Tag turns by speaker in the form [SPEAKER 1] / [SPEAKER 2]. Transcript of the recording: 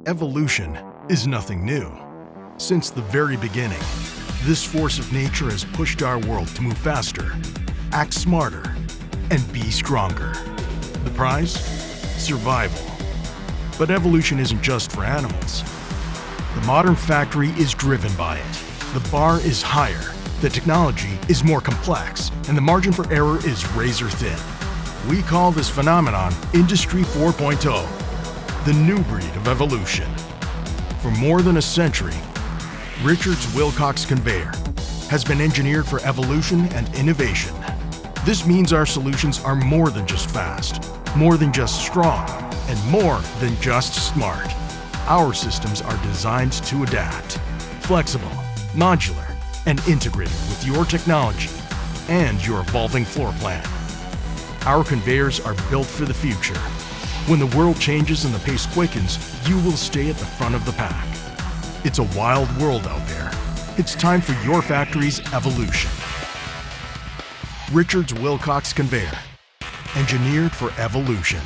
[SPEAKER 1] Evolution is nothing new. Since the very beginning, this force of nature has pushed our world to move faster, act smarter, and be stronger. The prize? Survival. But evolution isn't just for animals. The modern factory is driven by it. The bar is higher, the technology is more complex, and the margin for error is razor thin. We call this phenomenon Industry 4.0. The new breed of evolution. For more than a century, Richards-Wilcox Conveyor has been engineered for evolution and innovation. This means our solutions are more than just fast, more than just strong, and more than just smart. Our systems are designed to adapt, flexible, modular, and integrated with your technology and your evolving floor plan. Our conveyors are built for the future. When the world changes and the pace quickens, you will stay at the front of the pack. It's a wild world out there. It's time for your factory's evolution. Richards-Wilcox Conveyor, engineered for evolution.